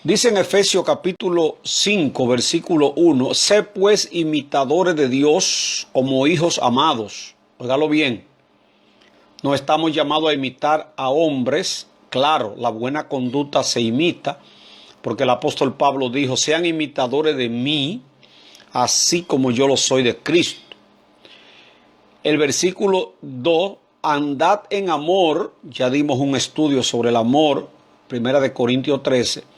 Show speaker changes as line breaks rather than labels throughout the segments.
Dice en Efesios capítulo 5, versículo 1, sé pues imitadores de Dios como hijos amados. Óigalo bien, no estamos llamados a imitar a hombres. Claro, la buena conducta se imita, porque el apóstol Pablo dijo, sean imitadores de mí, así como yo lo soy de Cristo. El versículo 2, andad en amor, ya dimos un estudio sobre el amor, 1 Corintios 13,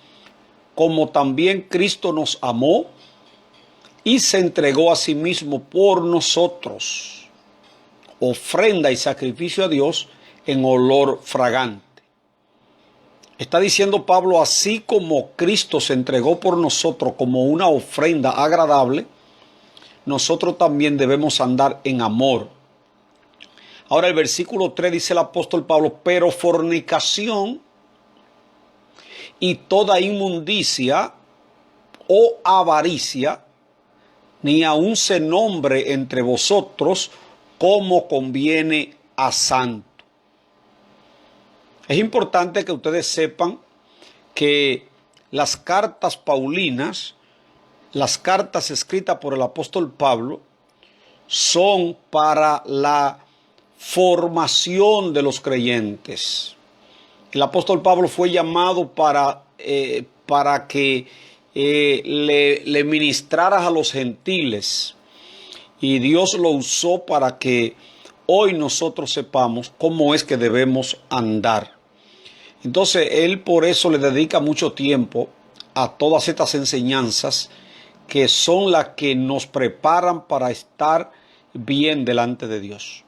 como también Cristo nos amó y se entregó a sí mismo por nosotros, ofrenda y sacrificio a Dios en olor fragante. Está diciendo Pablo, así como Cristo se entregó por nosotros como una ofrenda agradable, nosotros también debemos andar en amor. Ahora el versículo 3 dice el apóstol Pablo, pero fornicación y toda inmundicia o avaricia, ni aun se nombre entre vosotros como conviene a santo. Es importante que ustedes sepan que las cartas paulinas, las cartas escritas por el apóstol Pablo, son para la formación de los creyentes. El apóstol Pablo fue llamado para que le ministraras a los gentiles, y Dios lo usó para que hoy nosotros sepamos cómo es que debemos andar. Entonces él por eso le dedica mucho tiempo a todas estas enseñanzas que son las que nos preparan para estar bien delante de Dios.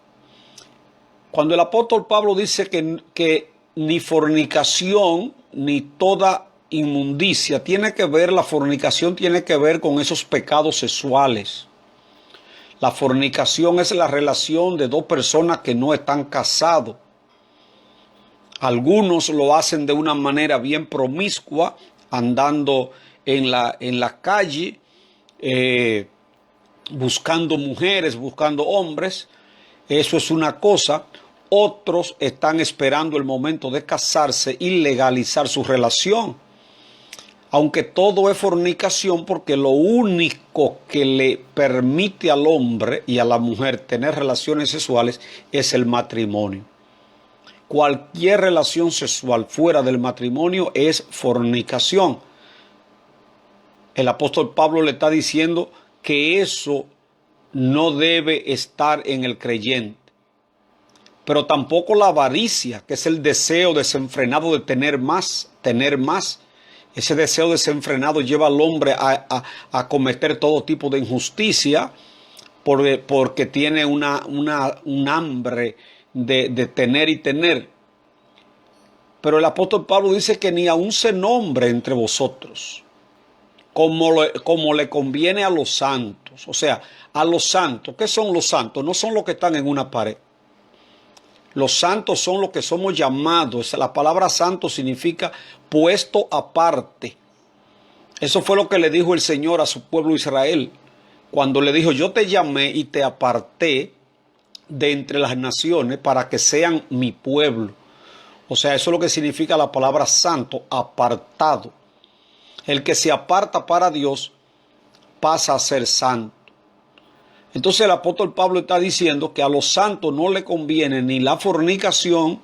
Cuando el apóstol Pablo dice que ni fornicación ni toda inmundicia tiene que ver, la fornicación tiene que ver con esos pecados sexuales. La fornicación es la relación de dos personas que no están casados. Algunos lo hacen de una manera bien promiscua, andando en la calle, buscando mujeres, buscando hombres. Eso es una cosa. Otros están esperando el momento de casarse y legalizar su relación. Aunque todo es fornicación, porque lo único que le permite al hombre y a la mujer tener relaciones sexuales es el matrimonio. Cualquier relación sexual fuera del matrimonio es fornicación. El apóstol Pablo le está diciendo que eso no debe estar en el creyente. Pero tampoco la avaricia, que es el deseo desenfrenado de tener más. Ese deseo desenfrenado lleva al hombre a cometer todo tipo de injusticia porque tiene un hambre de tener y tener. Pero el apóstol Pablo dice que ni aun se nombre entre vosotros, como le conviene a los santos. O sea, a los santos. ¿Qué son los santos? No son los que están en una pared. Los santos son los que somos llamados. La palabra santo significa puesto aparte. Eso fue lo que le dijo el Señor a su pueblo Israel, cuando le dijo, yo te llamé y te aparté de entre las naciones para que sean mi pueblo. O sea, eso es lo que significa la palabra santo, apartado. El que se aparta para Dios pasa a ser santo. Entonces el apóstol Pablo está diciendo que a los santos no le conviene ni la fornicación,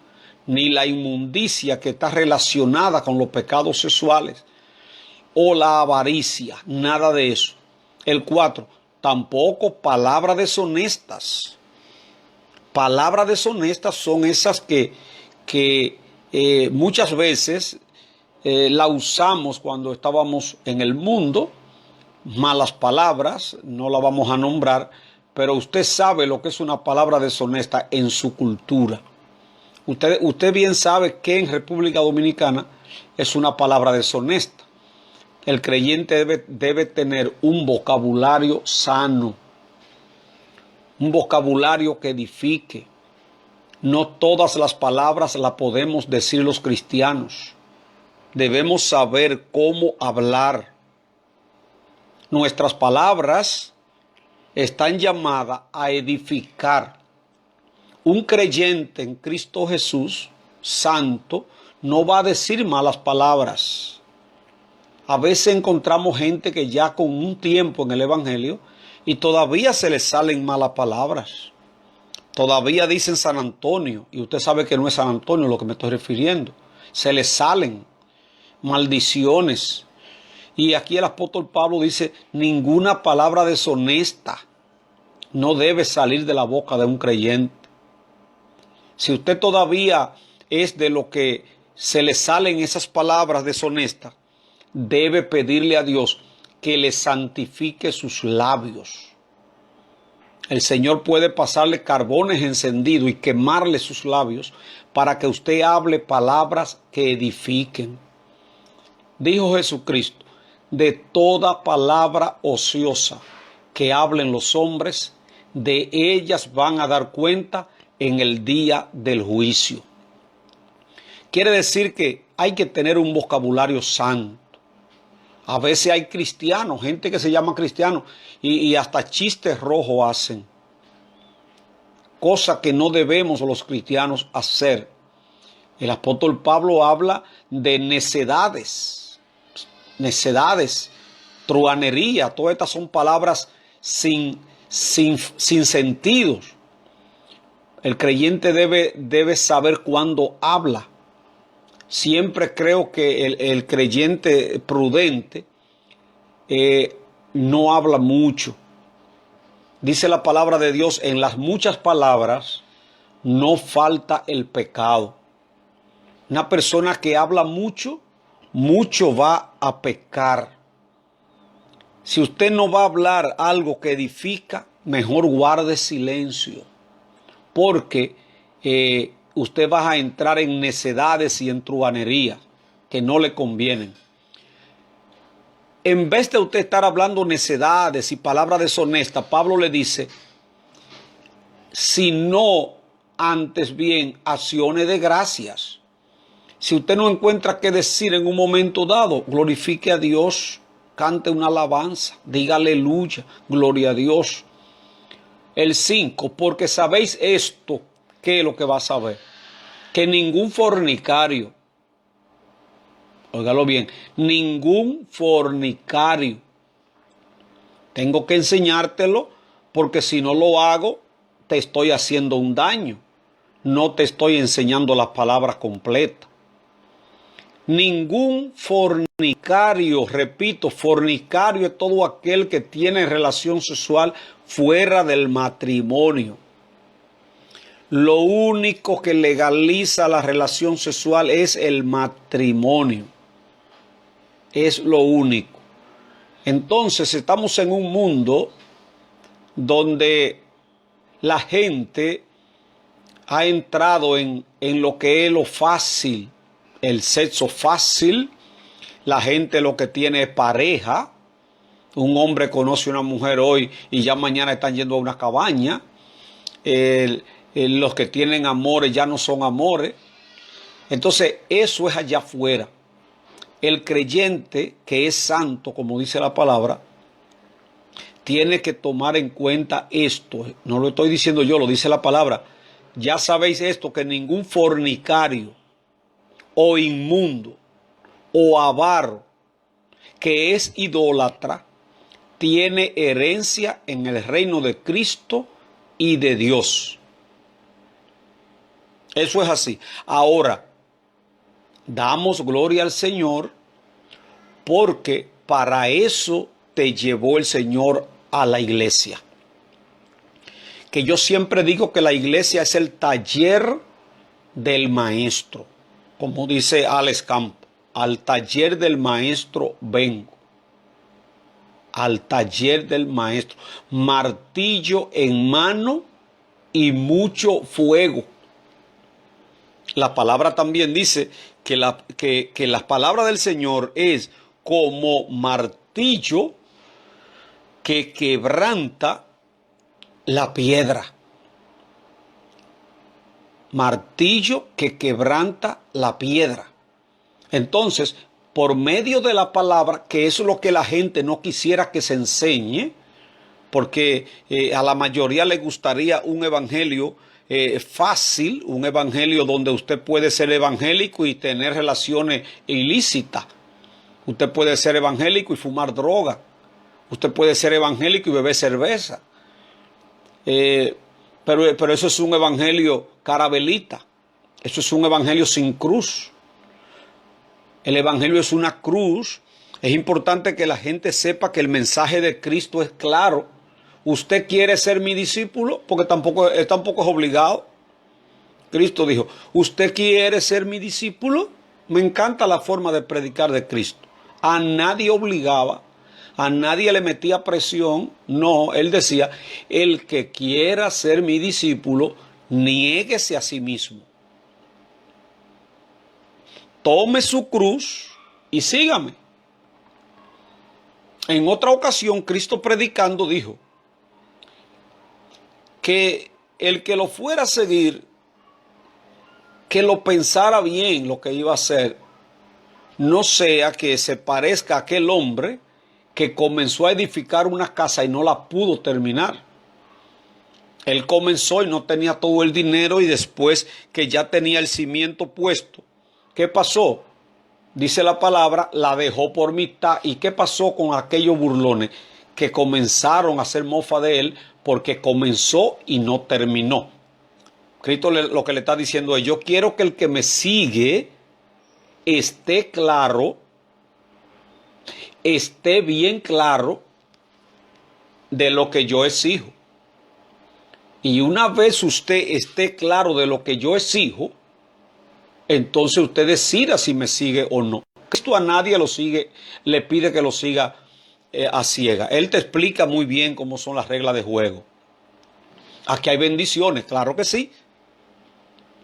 ni la inmundicia que está relacionada con los pecados sexuales, o la avaricia, nada de eso. El 4, tampoco palabras deshonestas. Palabras deshonestas son esas que muchas veces la usamos cuando estábamos en el mundo. Malas palabras, no la vamos a nombrar, pero usted sabe lo que es una palabra deshonesta en su cultura. Usted bien sabe que en República Dominicana es una palabra deshonesta. El creyente debe tener un vocabulario sano, un vocabulario que edifique. No todas las palabras las podemos decir los cristianos. Debemos saber cómo hablar. Nuestras palabras están llamadas a edificar. Un creyente en Cristo Jesús, santo, no va a decir malas palabras. A veces encontramos gente que ya con un tiempo en el Evangelio y todavía se les salen malas palabras. Todavía dicen San Antonio, y usted sabe que no es San Antonio lo que me estoy refiriendo. Se les salen maldiciones. Y aquí el apóstol Pablo dice, ninguna palabra deshonesta no debe salir de la boca de un creyente. Si usted todavía es de lo que se le salen esas palabras deshonestas, debe pedirle a Dios que le santifique sus labios. El Señor puede pasarle carbones encendidos y quemarle sus labios para que usted hable palabras que edifiquen. Dijo Jesucristo, de toda palabra ociosa que hablen los hombres, de ellas van a dar cuenta en el día del juicio. Quiere decir que hay que tener un vocabulario santo. A veces hay cristianos, gente que se llama cristianos, y hasta chistes rojos hacen. Cosa que no debemos los cristianos hacer. El apóstol Pablo habla de necedades, truhanería. Todas estas son palabras sin sentidos. El creyente debe saber cuándo habla. Siempre creo que el creyente prudente no habla mucho. Dice la palabra de Dios, en las muchas palabras no falta el pecado. Una persona que habla mucho, mucho va a pecar. Si usted no va a hablar algo que edifica, mejor guarde silencio. Porque usted va a entrar en necedades y en truhanería que no le convienen. En vez de usted estar hablando necedades y palabras deshonestas, Pablo le dice, sino antes bien acciones de gracias. Si usted no encuentra qué decir en un momento dado, glorifique a Dios, cante una alabanza, diga aleluya, gloria a Dios. El 5, porque sabéis esto, ¿qué es lo que va a saber? Que ningún fornicario, óigalo bien, ningún fornicario, tengo que enseñártelo porque si no lo hago, te estoy haciendo un daño. No te estoy enseñando las palabras completas. Ningún fornicario, repito, fornicario es todo aquel que tiene relación sexual fuera del matrimonio. Lo único que legaliza la relación sexual es el matrimonio. Es lo único. Entonces estamos en un mundo donde la gente ha entrado en lo que es lo fácil, el sexo fácil. La gente lo que tiene es pareja. Un hombre conoce a una mujer hoy y ya mañana están yendo a una cabaña. Los que tienen amores ya no son amores. Entonces eso es allá afuera. El creyente que es santo, como dice la palabra, tiene que tomar en cuenta esto. No lo estoy diciendo yo, lo dice la palabra. Ya sabéis esto, que ningún fornicario o inmundo o avaro que es idólatra tiene herencia en el reino de Cristo y de Dios. Eso es así. Ahora, damos gloria al Señor porque para eso te llevó el Señor a la iglesia. Que yo siempre digo que la iglesia es el taller del maestro. Como dice Alex Campo, al taller del maestro vengo. Al taller del maestro. Martillo en mano y mucho fuego. La palabra también dice que las palabras del Señor es como martillo que quebranta la piedra. Martillo que quebranta la piedra. Entonces, por medio de la palabra, que es lo que la gente no quisiera que se enseñe, porque a la mayoría le gustaría un evangelio fácil, un evangelio donde usted puede ser evangélico y tener relaciones ilícitas. Usted puede ser evangélico y fumar droga. Usted puede ser evangélico y beber cerveza. Pero eso es un evangelio carabelita. Eso es un evangelio sin cruz. El evangelio es una cruz. Es importante que la gente sepa que el mensaje de Cristo es claro. Usted quiere ser mi discípulo, porque tampoco es obligado. Cristo dijo, ¿usted quiere ser mi discípulo? Me encanta la forma de predicar de Cristo. A nadie obligaba, a nadie le metía presión. No, él decía, el que quiera ser mi discípulo, niéguese a sí mismo. Tome su cruz y sígame. En otra ocasión, Cristo predicando dijo que el que lo fuera a seguir, que lo pensara bien lo que iba a hacer, no sea que se parezca a aquel hombre que comenzó a edificar una casa y no la pudo terminar. Él comenzó y no tenía todo el dinero, y después que ya tenía el cimiento puesto, ¿qué pasó? Dice la palabra, la dejó por mitad. ¿Y qué pasó con aquellos burlones que comenzaron a hacer mofa de él porque comenzó y no terminó? Cristo lo que le está diciendo es, yo quiero que el que me sigue esté claro, esté bien claro de lo que yo exijo. Y una vez usted esté claro de lo que yo exijo, entonces usted decida si me sigue o no. Cristo a nadie lo sigue, le pide que lo siga a ciega. Él te explica muy bien cómo son las reglas de juego. Aquí hay bendiciones, claro que sí.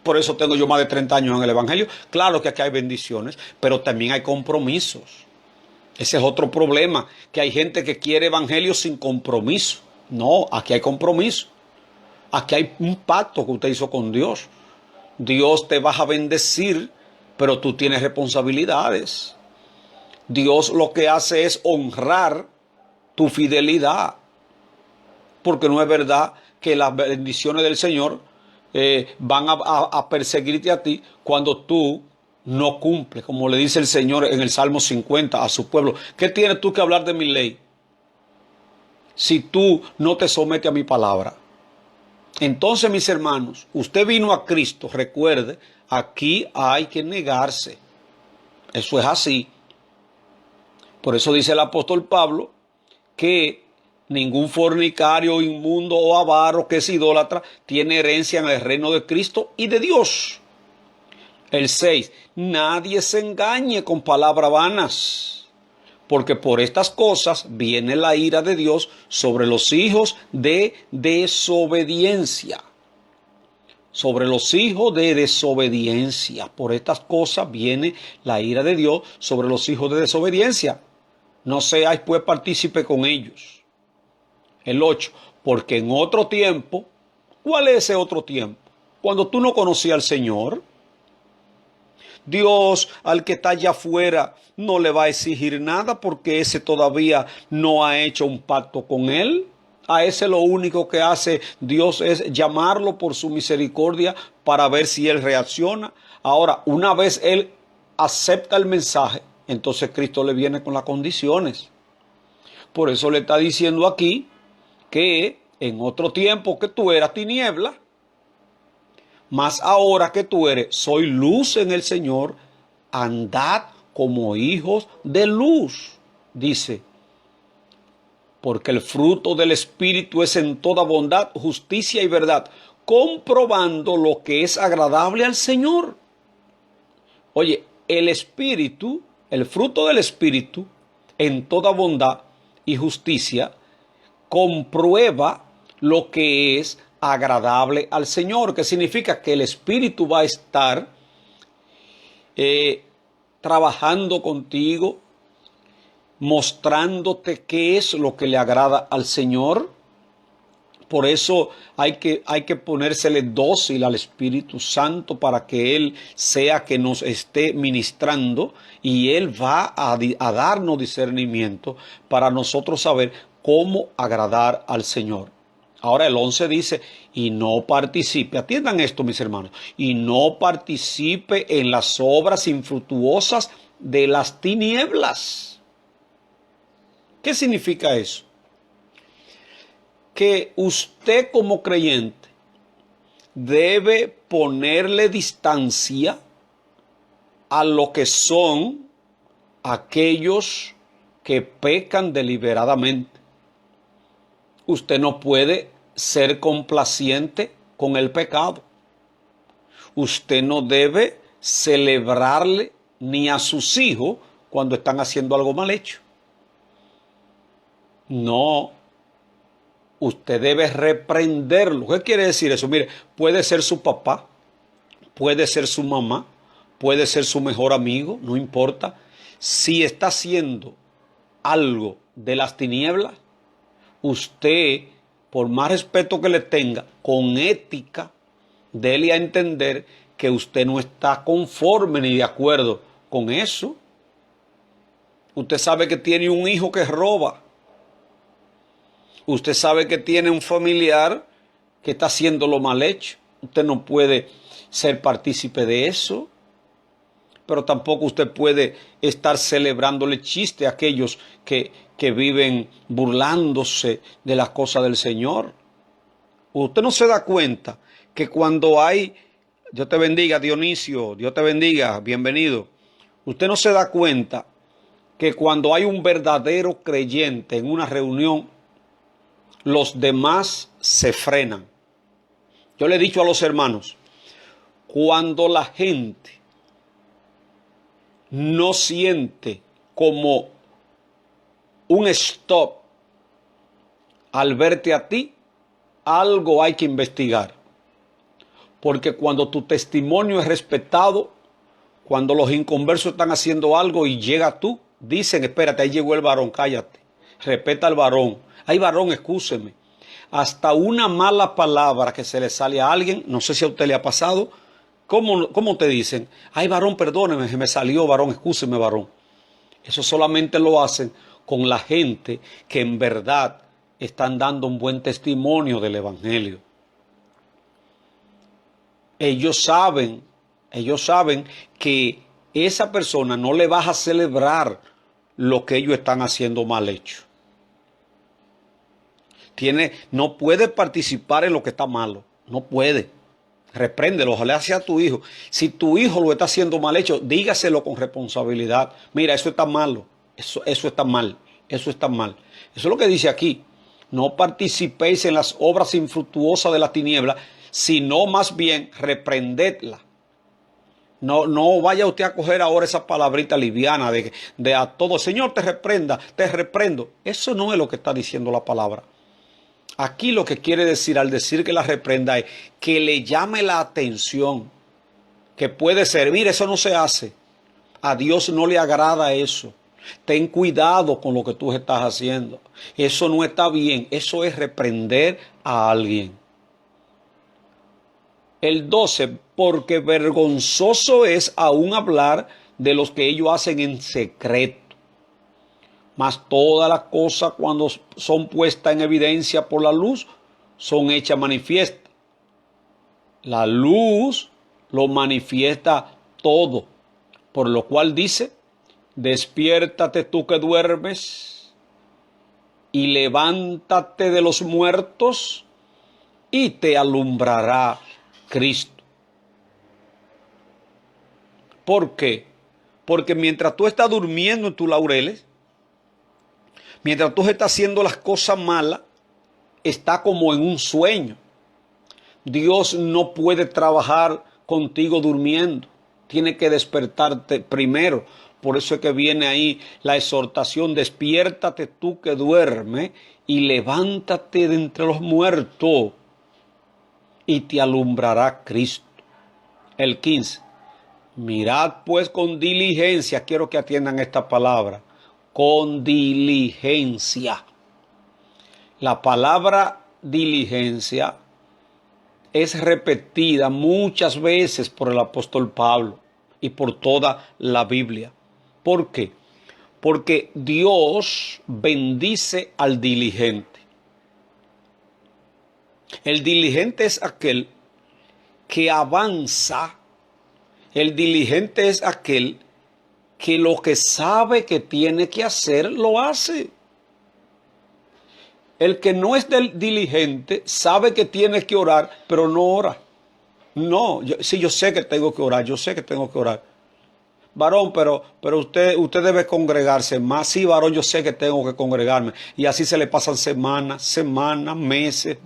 Por eso tengo yo más de 30 años en el Evangelio. Claro que aquí hay bendiciones, pero también hay compromisos. Ese es otro problema, que hay gente que quiere evangelio sin compromiso. No, aquí hay compromiso. Aquí hay un pacto que usted hizo con Dios. Dios te va a bendecir, pero tú tienes responsabilidades. Dios lo que hace es honrar tu fidelidad. Porque no es verdad que las bendiciones del Señor van a perseguirte a ti cuando tú no cumples, como le dice el Señor en el Salmo 50 a su pueblo. ¿Qué tienes tú que hablar de mi ley si tú no te sometes a mi palabra? Entonces, mis hermanos, usted vino a Cristo, recuerde, aquí hay que negarse. Eso es así. Por eso dice el apóstol Pablo que ningún fornicario, inmundo o avaro que es idólatra tiene herencia en el reino de Cristo y de Dios. El 6. Nadie se engañe con palabras vanas, porque por estas cosas viene la ira de Dios sobre los hijos de desobediencia. Sobre los hijos de desobediencia. Por estas cosas viene la ira de Dios sobre los hijos de desobediencia. No seáis pues partícipe con ellos. El 8. Porque en otro tiempo, ¿cuál es ese otro tiempo? Cuando tú no conocías al Señor, Dios al que está allá afuera no le va a exigir nada porque ese todavía no ha hecho un pacto con él. A ese lo único que hace Dios es llamarlo por su misericordia para ver si él reacciona. Ahora, una vez él acepta el mensaje, entonces Cristo le viene con las condiciones. Por eso le está diciendo aquí que en otro tiempo que tú eras tiniebla, mas ahora que tú eres, soy luz en el Señor, andad como hijos de luz, dice. Porque el fruto del Espíritu es en toda bondad, justicia y verdad, comprobando lo que es agradable al Señor. Oye, el Espíritu, el fruto del Espíritu, en toda bondad y justicia, comprueba lo que es agradable al Señor, que significa que el Espíritu va a estar trabajando contigo, mostrándote qué es lo que le agrada al Señor. Por eso hay que ponérsele dócil al Espíritu Santo para que Él sea que nos esté ministrando, y Él va a darnos discernimiento para nosotros saber cómo agradar al Señor. Ahora el 11 dice, y no participe, atiendan esto mis hermanos, y no participe en las obras infructuosas de las tinieblas. ¿Qué significa eso? Que usted como creyente debe ponerle distancia a lo que son aquellos que pecan deliberadamente. Usted no puede ser complaciente con el pecado. Usted no debe celebrarle ni a sus hijos cuando están haciendo algo mal hecho. No, usted debe reprenderlo. ¿Qué quiere decir eso? Mire, puede ser su papá, puede ser su mamá, puede ser su mejor amigo, no importa. Si está haciendo algo de las tinieblas, usted, por más respeto que le tenga, con ética, déle a entender que usted no está conforme ni de acuerdo con eso. Usted sabe que tiene un hijo que roba. Usted sabe que tiene un familiar que está haciendo lo mal hecho. Usted no puede ser partícipe de eso. Pero tampoco usted puede estar celebrándole chiste a aquellos que viven burlándose de las cosas del Señor. Usted no se da cuenta que cuando hay, Dios te bendiga Dionisio, Dios te bendiga, bienvenido. Usted no se da cuenta que cuando hay un verdadero creyente en una reunión, los demás se frenan. Yo le he dicho a los hermanos, cuando la gente no siente como un stop al verte a ti, algo hay que investigar. Porque cuando tu testimonio es respetado, cuando los inconversos están haciendo algo y llega tú, dicen, espérate, ahí llegó el varón, cállate, respeta al varón. Ay, varón, excúseme. Hasta una mala palabra que se le sale a alguien, no sé si a usted le ha pasado, ¿cómo te dicen? Ay, varón, perdóneme, se me salió, varón, excúseme, varón. Eso solamente lo hacen con la gente que en verdad están dando un buen testimonio del Evangelio. Ellos saben que esa persona no le va a celebrar lo que ellos están haciendo mal hecho. No puede participar en lo que está malo, no puede. Repréndelo, ojalá sea tu hijo. Si tu hijo lo está haciendo mal hecho, dígaselo con responsabilidad. Mira, eso está malo, eso está mal, eso está mal. Eso es lo que dice aquí. No participéis en las obras infructuosas de la tiniebla, sino más bien reprendedla. No vaya usted a coger ahora esa palabrita liviana de a todo, Señor, te reprenda, te reprendo. Eso no es lo que está diciendo la palabra. Aquí lo que quiere decir al decir que la reprenda es que le llame la atención, que puede servir, eso no se hace. A Dios no le agrada eso. Ten cuidado con lo que tú estás haciendo. Eso no está bien, eso es reprender a alguien. El 12, porque vergonzoso es aún hablar de los que ellos hacen en secreto. Mas todas las cosas cuando son puestas en evidencia por la luz, son hechas manifiestas. La luz lo manifiesta todo. Por lo cual dice, despiértate tú que duermes y levántate de los muertos y te alumbrará Cristo. ¿Por qué? Porque mientras tú estás durmiendo en tus laureles, mientras tú estás haciendo las cosas malas, está como en un sueño. Dios no puede trabajar contigo durmiendo. Tiene que despertarte primero. Por eso es que viene ahí la exhortación, despiértate tú que duermes y levántate de entre los muertos y te alumbrará Cristo. El 15. Mirad pues con diligencia, quiero que atiendan esta palabra, con diligencia. La palabra diligencia es repetida muchas veces por el apóstol Pablo y por toda la Biblia. ¿Por qué? Porque Dios bendice al diligente. El diligente es aquel que avanza. El diligente es aquel que lo que sabe que tiene que hacer, lo hace. El que no es diligente sabe que tiene que orar, pero no ora. No, yo sé que tengo que orar, yo sé que tengo que orar. Varón, pero usted debe congregarse más. Sí, varón, yo sé que tengo que congregarme. Y así se le pasan semanas, meses.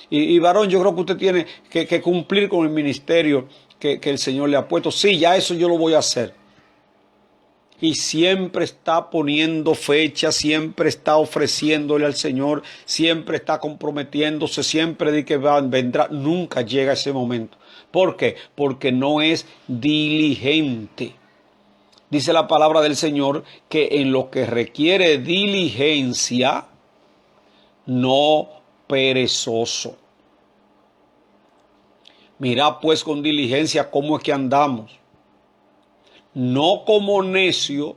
Y varón, yo creo que usted tiene que cumplir con el ministerio que el Señor le ha puesto. Sí, ya eso yo lo voy a hacer. Y siempre está poniendo fecha, siempre está ofreciéndole al Señor, siempre está comprometiéndose, siempre dice que vendrá. Nunca llega ese momento. ¿Por qué? Porque no es diligente. Dice la palabra del Señor que en lo que requiere diligencia, no perezoso. Mirad pues con diligencia cómo es que andamos. No como necios,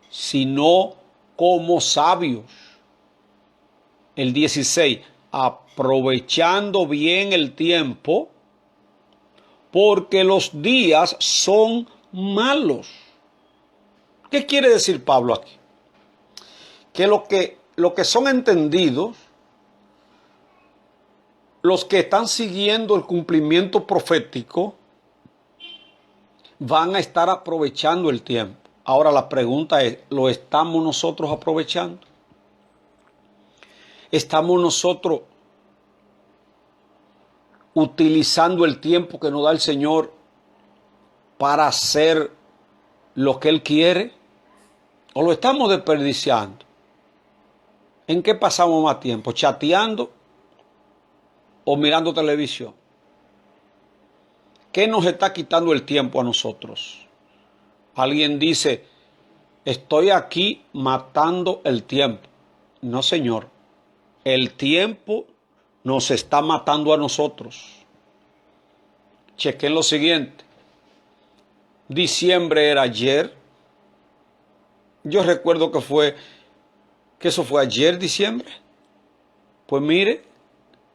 sino como sabios. El 16, aprovechando bien el tiempo, porque los días son malos. ¿Qué quiere decir Pablo aquí? Que lo que son entendidos, los que están siguiendo el cumplimiento profético, van a estar aprovechando el tiempo. Ahora la pregunta es, ¿lo estamos nosotros aprovechando? ¿Estamos nosotros utilizando el tiempo que nos da el Señor para hacer lo que Él quiere? ¿O lo estamos desperdiciando? ¿En qué pasamos más tiempo? ¿Chateando o mirando televisión? ¿Qué nos está quitando el tiempo a nosotros? Alguien dice, estoy aquí matando el tiempo. No, señor. El tiempo nos está matando a nosotros. Chequen lo siguiente. Diciembre era ayer. Yo recuerdo que eso fue ayer, diciembre. Pues mire,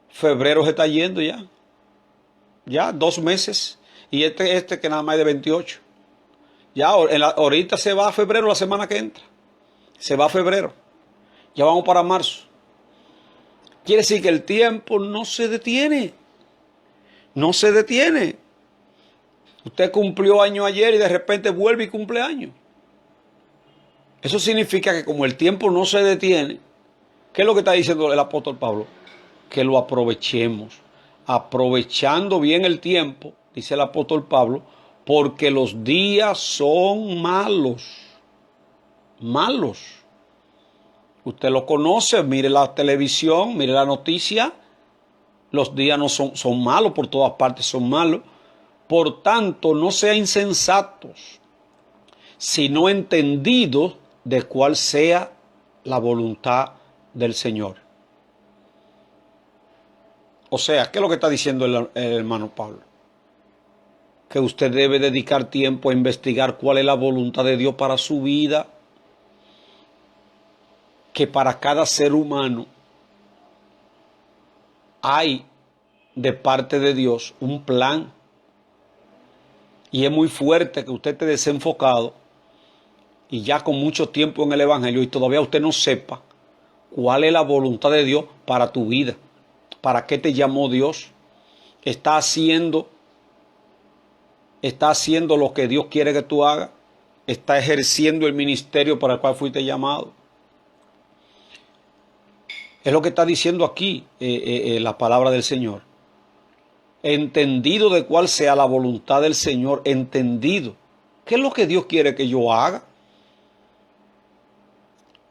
febrero se está yendo ya. Ya 2 meses. Y este que nada más es de 28. Ya ahorita se va a febrero la semana que entra. Se va a febrero. Ya vamos para marzo. Quiere decir que el tiempo no se detiene. No se detiene. Usted cumplió año ayer y de repente vuelve y cumple año. Eso significa que como el tiempo no se detiene, ¿qué es lo que está diciendo el apóstol Pablo? Que lo aprovechemos. Aprovechando bien el tiempo, dice el apóstol Pablo, porque los días son malos. Malos. Usted lo conoce, mire la televisión, mire la noticia. Los días no son malos, por todas partes son malos. Por tanto, no sean insensatos, sino entendidos de cuál sea la voluntad del Señor. O sea, ¿qué es lo que está diciendo el hermano Pablo? Que usted debe dedicar tiempo a investigar cuál es la voluntad de Dios para su vida. Que para cada ser humano hay de parte de Dios un plan. Y es muy fuerte que usted esté desenfocado y ya con mucho tiempo en el Evangelio y todavía usted no sepa cuál es la voluntad de Dios para tu vida. ¿Para qué te llamó Dios? ¿Está haciendo lo que Dios quiere que tú hagas? ¿Está ejerciendo el ministerio para el cual fuiste llamado? Es lo que está diciendo aquí la palabra del Señor. Entendido de cuál sea la voluntad del Señor, entendido. ¿Qué es lo que Dios quiere que yo haga?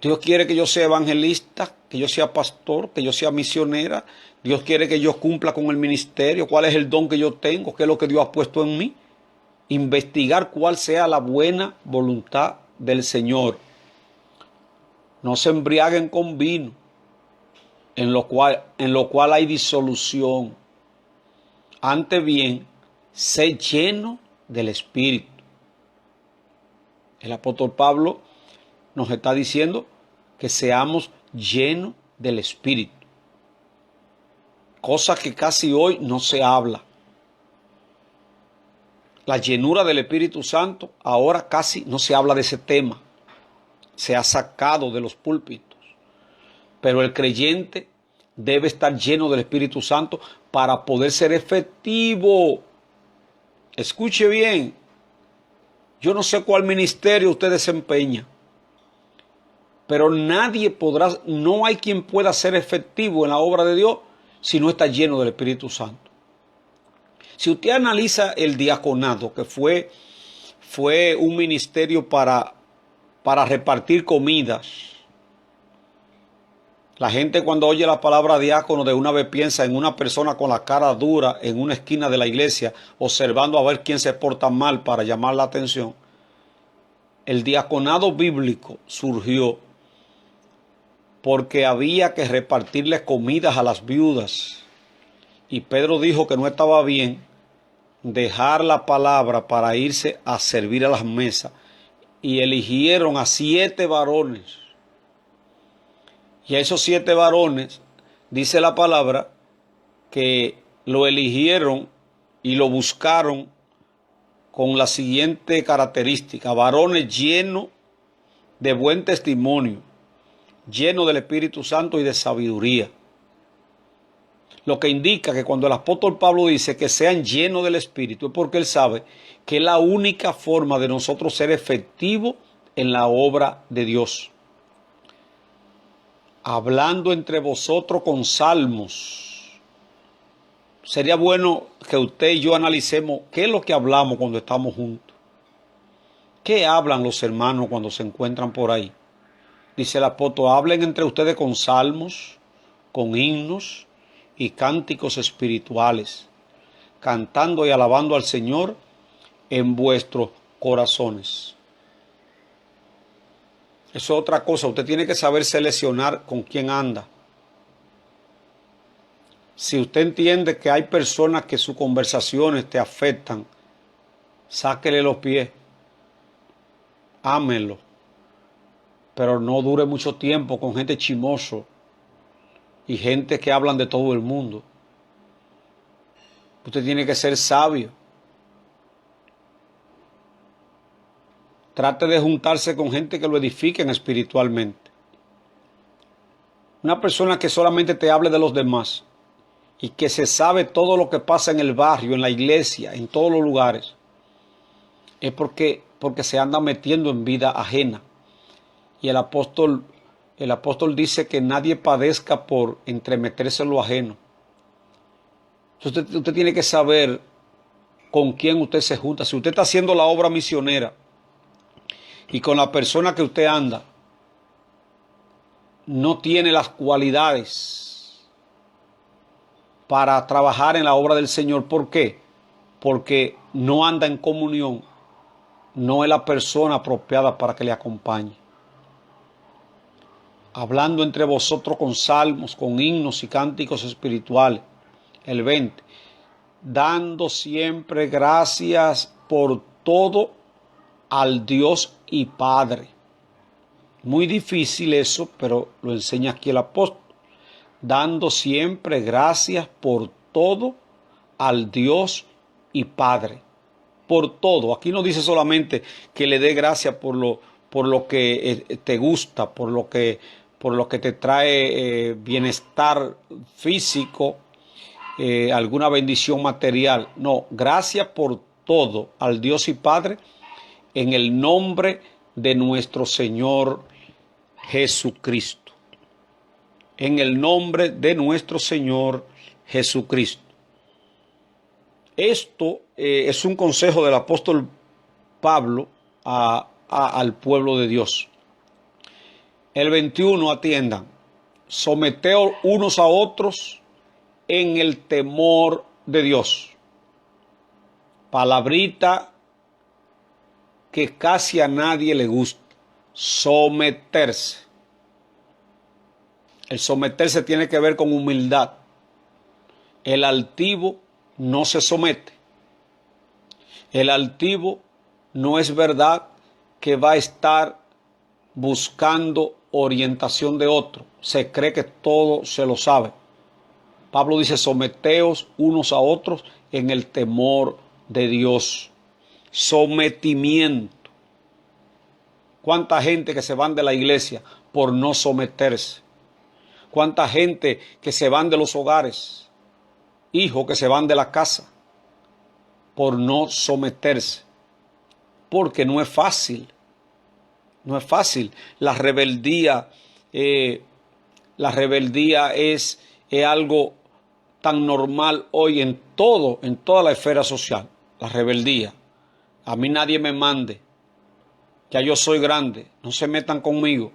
Dios quiere que yo sea evangelista, que yo sea pastor, que yo sea misionera. Dios quiere que yo cumpla con el ministerio. ¿Cuál es el don que yo tengo? ¿Qué es lo que Dios ha puesto en mí? Investigar cuál sea la buena voluntad del Señor. No se embriaguen con vino, en lo cual hay disolución. Antes bien, sé lleno del Espíritu. El apóstol Pablo nos está diciendo que seamos llenos del Espíritu. Cosa que casi hoy no se habla. la llenura del Espíritu Santo, ahora casi no se habla de ese tema. Se ha sacado de los púlpitos. Pero el creyente debe estar lleno del Espíritu Santo para poder ser efectivo. Escuche bien. Yo no sé cuál ministerio usted desempeña, pero nadie podrá, no hay quien pueda ser efectivo en la obra de Dios si no está lleno del Espíritu Santo. Si usted analiza el diaconado, que fue un ministerio para repartir comidas, la gente cuando oye la palabra diácono de una vez piensa en una persona con la cara dura en una esquina de la iglesia, observando a ver quién se porta mal para llamar la atención. El diaconado bíblico surgió porque había que repartirle comidas a las viudas. Y Pedro dijo que no estaba bien dejar la palabra para irse a servir a las mesas. Y eligieron a 7 varones. Y a esos 7 varones, dice la palabra, que lo eligieron y lo buscaron con la siguiente característica: varones llenos de buen testimonio, llenos del Espíritu Santo y de sabiduría. Lo que indica que cuando el apóstol Pablo dice que sean llenos del Espíritu es porque él sabe que es la única forma de nosotros ser efectivos en la obra de Dios. Hablando entre vosotros con salmos. Sería bueno que usted y yo analicemos qué es lo que hablamos cuando estamos juntos. ¿Qué hablan los hermanos cuando se encuentran por ahí? Dice el apóstol: hablen entre ustedes con salmos, con himnos y cánticos espirituales, cantando y alabando al Señor en vuestros corazones. Eso es otra cosa. Usted tiene que saber seleccionar con quién anda. Si usted entiende que hay personas que sus conversaciones te afectan, sáquele los pies. Ámenlo. Pero no dure mucho tiempo con gente chismoso y gente que hablan de todo el mundo. Usted tiene que ser sabio. Trate de juntarse con gente que lo edifiquen espiritualmente. Una persona que solamente te hable de los demás y que se sabe todo lo que pasa en el barrio, en la iglesia, en todos los lugares, es porque se anda metiendo en vida ajena. Y el apóstol dice que nadie padezca por entremeterse en lo ajeno. Entonces usted tiene que saber con quién usted se junta. Si usted está haciendo la obra misionera y con la persona que usted anda no tiene las cualidades para trabajar en la obra del Señor, ¿por qué? Porque no anda en comunión, no es la persona apropiada para que le acompañe. Hablando entre vosotros con salmos, con himnos y cánticos espirituales. El 20. Dando siempre gracias por todo al Dios y Padre. Muy difícil eso, pero lo enseña aquí el apóstol. Dando siempre gracias por todo al Dios y Padre. Por todo. Aquí no dice solamente que le dé gracias por lo que te gusta, por lo que te trae bienestar físico, alguna bendición material. No, gracias por todo al Dios y Padre en el nombre de nuestro Señor Jesucristo. En el nombre de nuestro Señor Jesucristo. Esto es un consejo del apóstol Pablo al pueblo de Dios. El 21, atiendan. Someteos unos a otros en el temor de Dios. Palabrita que casi a nadie le gusta. Someterse. El someterse tiene que ver con humildad. El altivo no se somete. El altivo no es verdad que va a estar buscando orientación de otro. Se cree que todo se lo sabe. Pablo dice: someteos unos a otros en el temor de Dios. sometimiento. ¿Cuánta gente que se van de la iglesia por no someterse? ¿Cuánta gente que se van de los hogares? Hijos que se van de la casa por no someterse. Porque no es fácil. No es fácil. La rebeldía es algo tan normal hoy en toda la esfera social. La rebeldía. A mí nadie me mande. Ya yo soy grande. No se metan conmigo.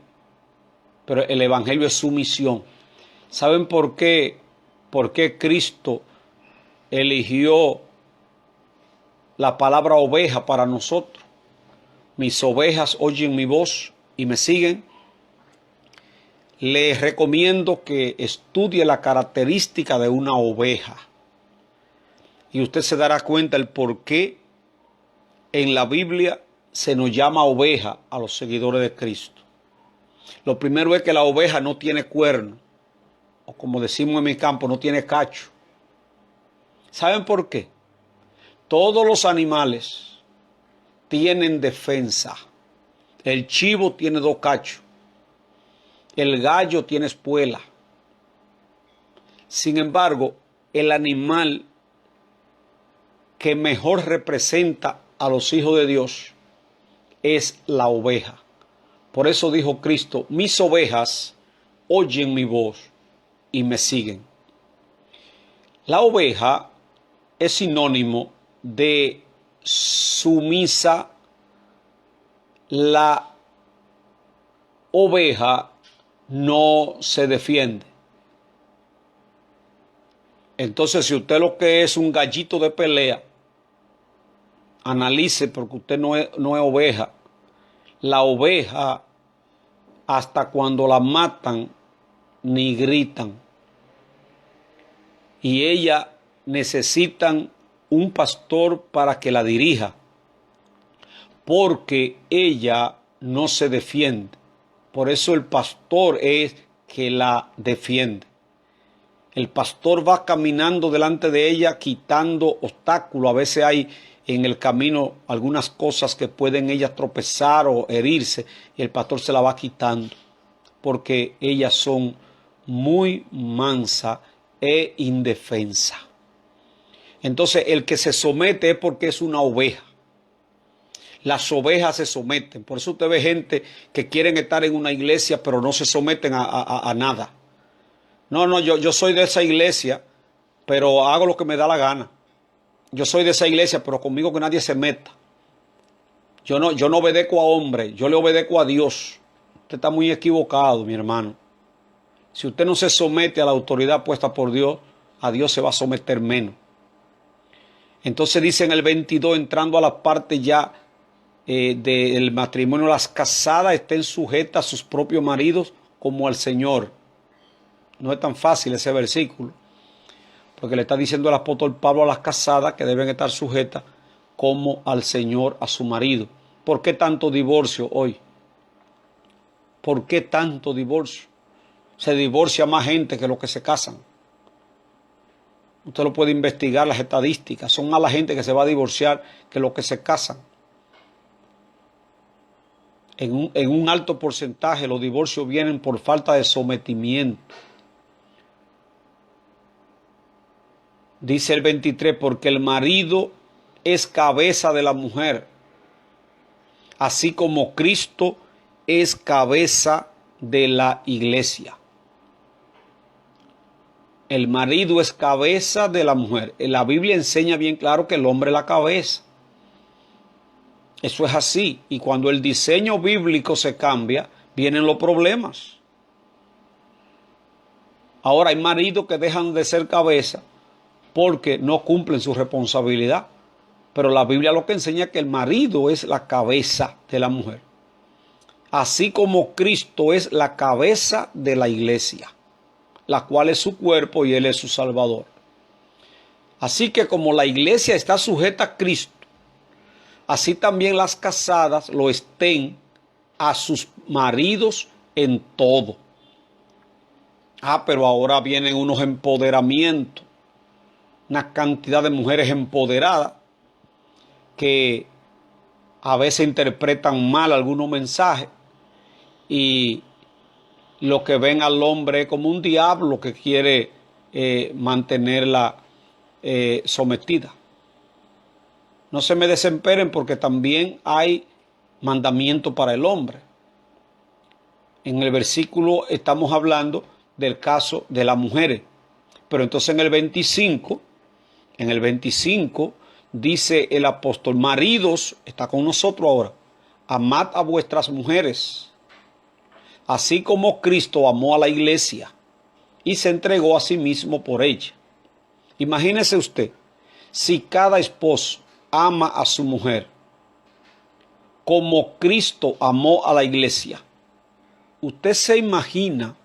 Pero el evangelio es sumisión. ¿Saben por qué? ¿Por qué Cristo eligió la palabra oveja para nosotros? Mis ovejas oyen mi voz y me siguen. Les recomiendo que estudie la característica de una oveja. Y usted se dará cuenta el por qué en la Biblia se nos llama oveja a los seguidores de Cristo. Lo primero es que la oveja no tiene cuerno, o como decimos en mi campo, no tiene cacho. ¿Saben por qué? Todos los animales tienen defensa. El chivo tiene 2 cachos. El gallo tiene espuela. Sin embargo, el animal que mejor representa a los hijos de Dios es la oveja. Por eso dijo Cristo, mis ovejas oyen mi voz y me siguen. La oveja es sinónimo de sumisa. La oveja no se defiende. Entonces, si usted lo que es un gallito de pelea, analice, porque usted no es oveja. La oveja, hasta cuando la matan, ni gritan. Y ellas necesitan un pastor para que la dirija, porque ella no se defiende. Por eso el pastor es que la defiende. El pastor va caminando delante de ella quitando obstáculos. A veces hay en el camino algunas cosas que pueden ellas tropezar o herirse, y el pastor se la va quitando, porque ellas son muy mansas e indefensas. Entonces el que se somete es porque es una oveja. Las ovejas se someten. Por eso usted ve gente que quieren estar en una iglesia pero no se someten a nada. No, yo soy de esa iglesia, pero hago lo que me da la gana. Yo soy de esa iglesia, pero conmigo que nadie se meta. Yo no obedezco a hombres, yo le obedezco a Dios. Usted está muy equivocado, mi hermano. Si usted no se somete a la autoridad puesta por Dios, a Dios se va a someter menos. Entonces dice en el 22, entrando a la parte ya del matrimonio, las casadas estén sujetas a sus propios maridos como al Señor. No es tan fácil ese versículo, porque le está diciendo el apóstol Pablo a las casadas que deben estar sujetas como al Señor, a su marido. ¿Por qué tanto divorcio hoy? ¿Por qué tanto divorcio? Se divorcia más gente que los que se casan. Usted lo puede investigar, las estadísticas. Son más la gente que se va a divorciar que los que se casan. En un alto porcentaje los divorcios vienen por falta de sometimiento. Dice el 23, porque el marido es cabeza de la mujer, así como Cristo es cabeza de la iglesia. El marido es cabeza de la mujer. La Biblia enseña bien claro que el hombre es la cabeza. Eso es así. Y cuando el diseño bíblico se cambia, vienen los problemas. Ahora hay maridos que dejan de ser cabeza porque no cumplen su responsabilidad. Pero la Biblia lo que enseña es que el marido es la cabeza de la mujer. Así como Cristo es la cabeza de la iglesia, la cual es su cuerpo y Él es su Salvador. Así que como la iglesia está sujeta a Cristo, así también las casadas lo estén a sus maridos en todo. Pero ahora vienen unos empoderamientos, una cantidad de mujeres empoderadas que a veces interpretan mal algunos mensajes y lo que ven al hombre es como un diablo que quiere mantenerla sometida. No se me desesperen porque también hay mandamiento para el hombre. En el versículo estamos hablando del caso de las mujeres, pero entonces en el 25 dice el apóstol: maridos, está con nosotros ahora, amad a vuestras mujeres, así como Cristo amó a la iglesia y se entregó a sí mismo por ella. Imagínese usted, si cada esposo ama a su mujer como Cristo amó a la iglesia, ¿usted se imagina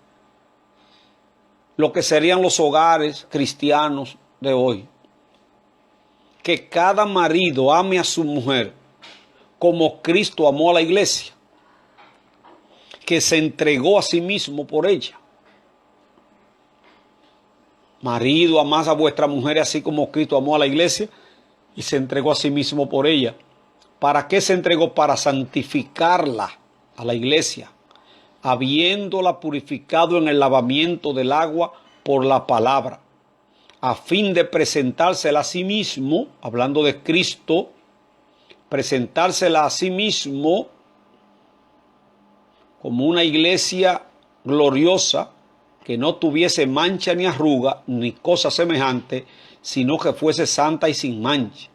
lo que serían los hogares cristianos de hoy? Que cada marido ame a su mujer como Cristo amó a la iglesia, que se entregó a sí mismo por ella. Marido, amad a vuestra mujer así como Cristo amó a la iglesia y se entregó a sí mismo por ella. ¿Para qué se entregó? Para santificarla a la iglesia, habiéndola purificado en el lavamiento del agua por la palabra, a fin de presentársela a sí mismo, hablando de Cristo, presentársela a sí mismo como una iglesia gloriosa, que no tuviese mancha ni arruga ni cosa semejante, sino que fuese santa y sin mancha.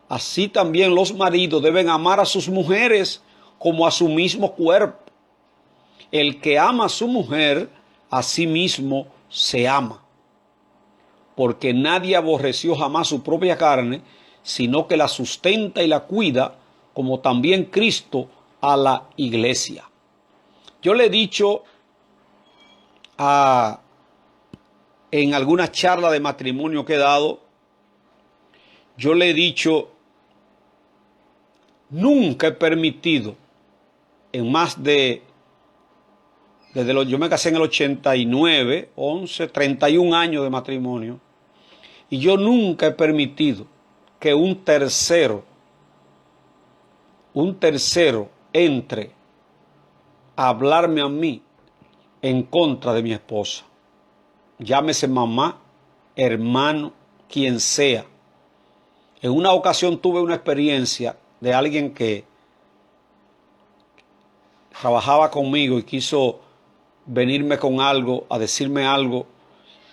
Así también los maridos deben amar a sus mujeres como a su mismo cuerpo. El que ama a su mujer, a sí mismo se ama. Porque nadie aborreció jamás su propia carne, sino que la sustenta y la cuida, como también Cristo a la iglesia. Yo le he dicho en alguna charla de matrimonio que he dado, yo le he dicho, nunca he permitido en más de, yo me casé en el 89, 11, 31 años de matrimonio, y yo nunca he permitido que un tercero entre a hablarme a mí en contra de mi esposa. Llámese mamá, hermano, quien sea. En una ocasión tuve una experiencia de alguien que trabajaba conmigo y quiso venirme con algo, a decirme algo,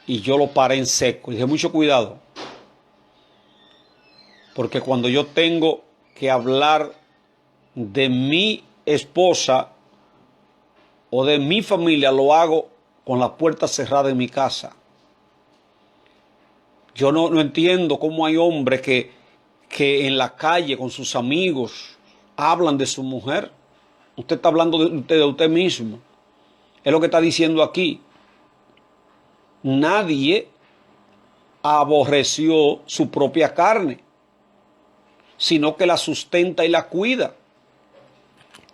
y yo lo paré en seco. Y dije, mucho cuidado, porque cuando yo tengo que hablar de mi esposa o de mi familia, lo hago con la puerta cerrada en mi casa. Yo no entiendo cómo hay hombres que en la calle con sus amigos hablan de su mujer. Usted está hablando de usted mismo. Es lo que está diciendo aquí. Nadie aborreció su propia carne, sino que la sustenta y la cuida.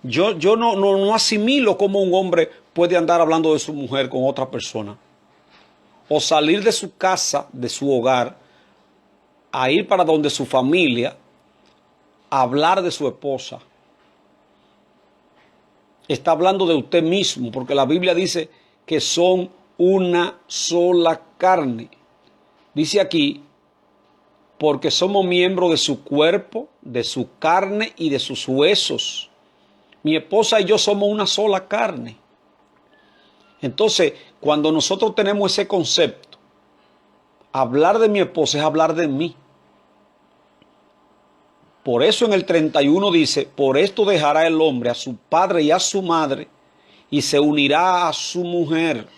Yo no asimilo cómo un hombre puede andar hablando de su mujer con otra persona, o salir de su casa, de su hogar, a ir para donde su familia, a hablar de su esposa. Está hablando de usted mismo, porque la Biblia dice que son una sola carne. Dice aquí, porque somos miembros de su cuerpo, de su carne y de sus huesos. Mi esposa y yo somos una sola carne. Entonces, cuando nosotros tenemos ese concepto, hablar de mi esposa es hablar de mí. Por eso en el 31 dice, por esto dejará el hombre a su padre y a su madre y se unirá a su mujer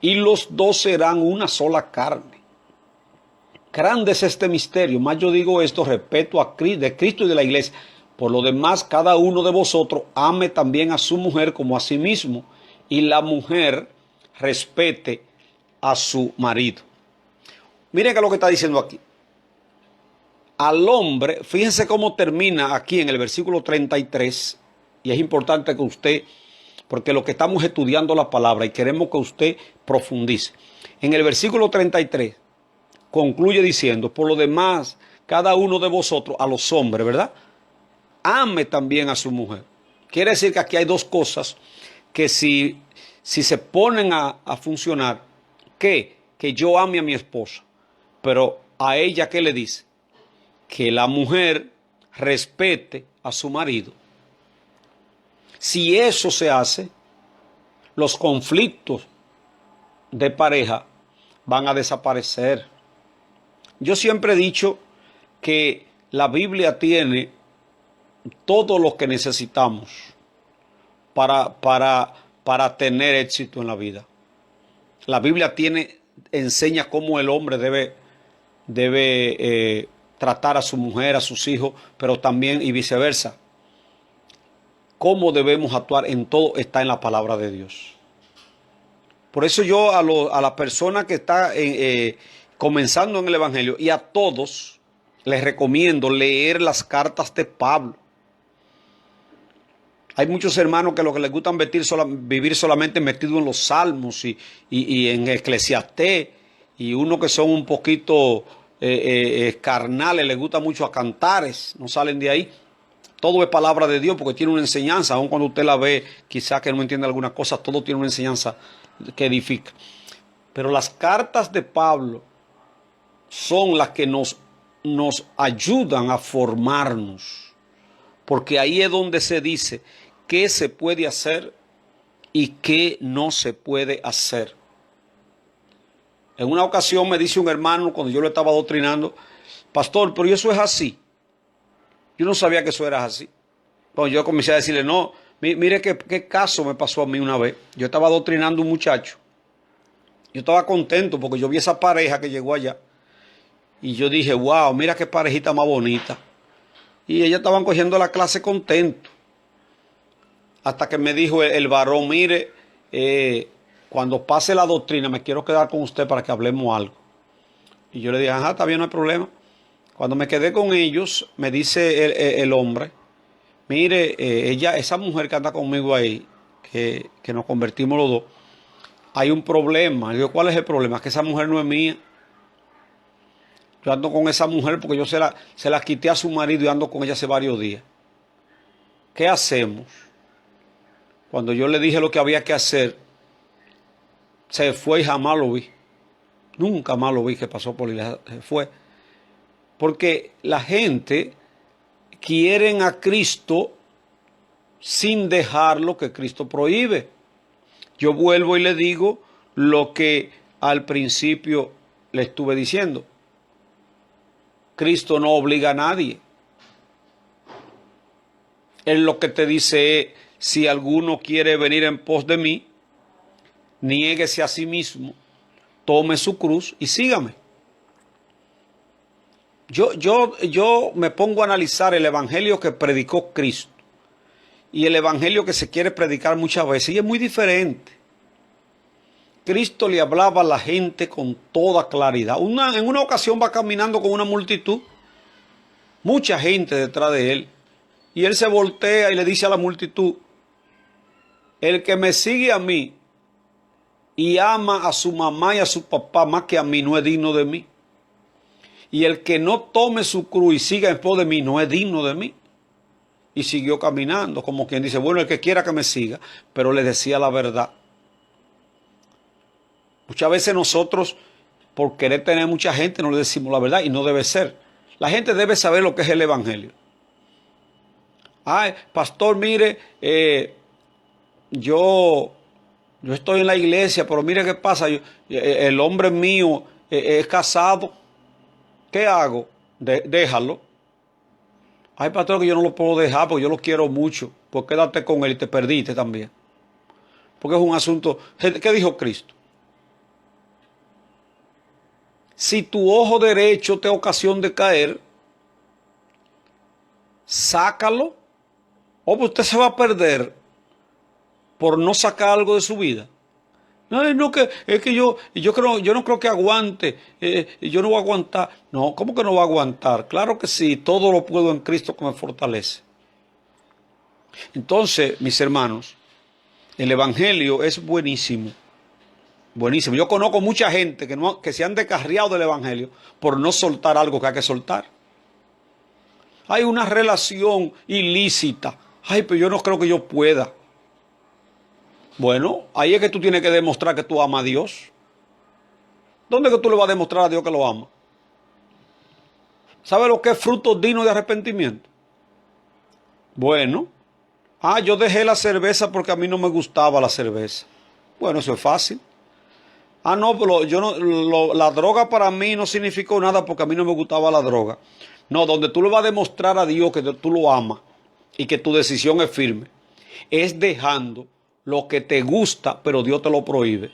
y los dos serán una sola carne. Grande es este misterio, más yo digo esto respecto a Cristo y de la iglesia. Por lo demás, cada uno de vosotros ame también a su mujer como a sí mismo, y la mujer respete a su marido. Miren que lo que está diciendo aquí. Al hombre, fíjense cómo termina aquí en el versículo 33, y es importante que usted, porque lo que estamos estudiando la palabra y queremos que usted profundice. En el versículo 33 concluye diciendo, por lo demás, cada uno de vosotros, a los hombres, ¿verdad? ame también a su mujer. Quiere decir que aquí hay dos cosas que si se ponen a funcionar, que yo ame a mi esposa, pero a ella, ¿qué le dice? Que la mujer respete a su marido. Si eso se hace, los conflictos de pareja van a desaparecer. Yo siempre he dicho que la Biblia tiene todo lo que necesitamos para tener éxito en la vida. La Biblia enseña cómo el hombre debe tratar a su mujer, a sus hijos, pero también y viceversa. Cómo debemos actuar en todo está en la palabra de Dios. Por eso yo a la persona que está comenzando en el Evangelio y a todos les recomiendo leer las cartas de Pablo. Hay muchos hermanos que lo que les gusta vivir solamente metidos en los salmos y en Eclesiastés, y unos que son un poquito carnales, les gusta mucho a cantares, no salen de ahí. Todo es palabra de Dios porque tiene una enseñanza, aun cuando usted la ve, quizás que no entiende alguna cosa, todo tiene una enseñanza que edifica. Pero las cartas de Pablo son las que nos ayudan a formarnos, porque ahí es donde se dice qué se puede hacer y qué no se puede hacer. En una ocasión me dice un hermano, cuando yo lo estaba adoctrinando, pastor, pero eso es así. Yo no sabía que eso era así. Bueno, yo comencé a decirle, no, mire qué caso me pasó a mí una vez. Yo estaba adoctrinando a un muchacho. Yo estaba contento porque yo vi esa pareja que llegó allá. Y yo dije, wow, mira qué parejita más bonita. Y ellas estaban cogiendo la clase contento. Hasta que me dijo el varón, mire, cuando pase la doctrina me quiero quedar con usted para que hablemos algo. Y yo le dije, ajá, está bien, no hay problema. Cuando me quedé con ellos, me dice el hombre, mire, esa mujer que anda conmigo ahí, que nos convertimos los dos, hay un problema. Y yo, ¿cuál es el problema? Que esa mujer no es mía. Yo ando con esa mujer porque yo se la quité a su marido y ando con ella hace varios días. ¿Qué hacemos? Cuando yo le dije lo que había que hacer, se fue y jamás lo vi. Nunca más lo vi que pasó por ella, se fue. Porque la gente quiere a Cristo sin dejar lo que Cristo prohíbe. Yo vuelvo y le digo lo que al principio le estuve diciendo. Cristo no obliga a nadie. Él lo que te dice es, si alguno quiere venir en pos de mí, niéguese a sí mismo, tome su cruz y sígame. Yo me pongo a analizar el evangelio que predicó Cristo y el evangelio que se quiere predicar muchas veces, y es muy diferente. Cristo le hablaba a la gente con toda claridad. En una ocasión va caminando con una multitud, mucha gente detrás de él, y él se voltea y le dice a la multitud, el que me sigue a mí y ama a su mamá y a su papá más que a mí no es digno de mí. Y el que no tome su cruz y siga en pos de mí no es digno de mí. Y siguió caminando, como quien dice, bueno, el que quiera que me siga, pero le decía la verdad. Muchas veces nosotros, por querer tener mucha gente, no le decimos la verdad y no debe ser. La gente debe saber lo que es el evangelio. Ay, pastor, mire, yo estoy en la iglesia, pero mire qué pasa, el hombre mío es casado. ¿Qué hago? Déjalo. Ay, pastor, que yo no lo puedo dejar porque yo lo quiero mucho. Pues quédate con él y te perdiste también. Porque es un asunto. ¿Qué dijo Cristo? Si tu ojo derecho te ocasiona de caer, sácalo. O pues usted se va a perder por no sacar algo de su vida. No, es que yo no creo que aguante, yo no voy a aguantar. No, ¿cómo que no va a aguantar? Claro que sí, todo lo puedo en Cristo que me fortalece. Entonces, mis hermanos, el evangelio es buenísimo, buenísimo. Yo conozco mucha gente que se han descarriado del evangelio por no soltar algo que hay que soltar. hay una relación ilícita. Ay, pero yo no creo que yo pueda. Bueno, ahí es que tú tienes que demostrar que tú amas a Dios. ¿Dónde es que tú le vas a demostrar a Dios que lo amas? ¿Sabe lo que es fruto digno de arrepentimiento? Bueno, yo dejé la cerveza porque a mí no me gustaba la cerveza. Bueno, eso es fácil. No, pero yo no, la droga para mí no significó nada porque a mí no me gustaba la droga. No, donde tú le vas a demostrar a Dios que tú lo amas y que tu decisión es firme, es dejando lo que te gusta, pero Dios te lo prohíbe.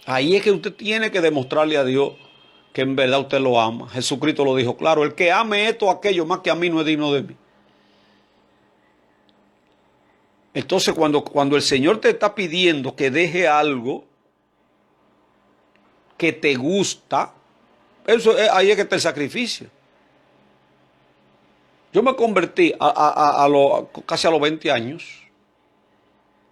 Ahí es que usted tiene que demostrarle a Dios que en verdad usted lo ama. Jesucristo lo dijo claro, el que ame esto o aquello más que a mí no es digno de mí. Entonces cuando el Señor te está pidiendo que deje algo que te gusta, ahí es que está el sacrificio. Yo me convertí casi a los 20 años.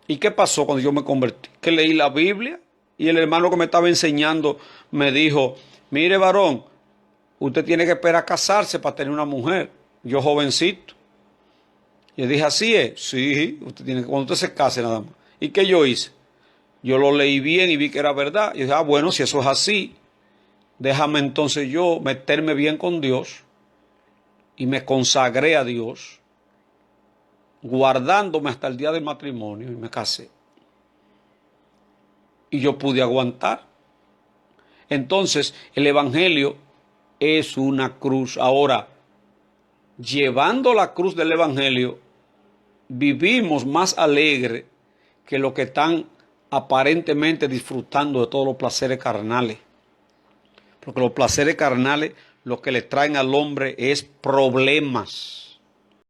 ¿Y qué pasó cuando yo me convertí? Que leí la Biblia y el hermano que me estaba enseñando me dijo, mire varón, usted tiene que esperar a casarse para tener una mujer. Yo jovencito. Yo dije, ¿así es? Sí, cuando usted se case nada más. ¿Y qué yo hice? Yo lo leí bien y vi que era verdad. Y dije, bueno, si eso es así, déjame entonces yo meterme bien con Dios. Y me consagré a Dios, guardándome hasta el día del matrimonio, y me casé. Y yo pude aguantar. Entonces, el evangelio es una cruz. Ahora, llevando la cruz del evangelio, vivimos más alegre que los que están aparentemente disfrutando de todos los placeres carnales. Porque los placeres carnales lo que le traen al hombre es problemas.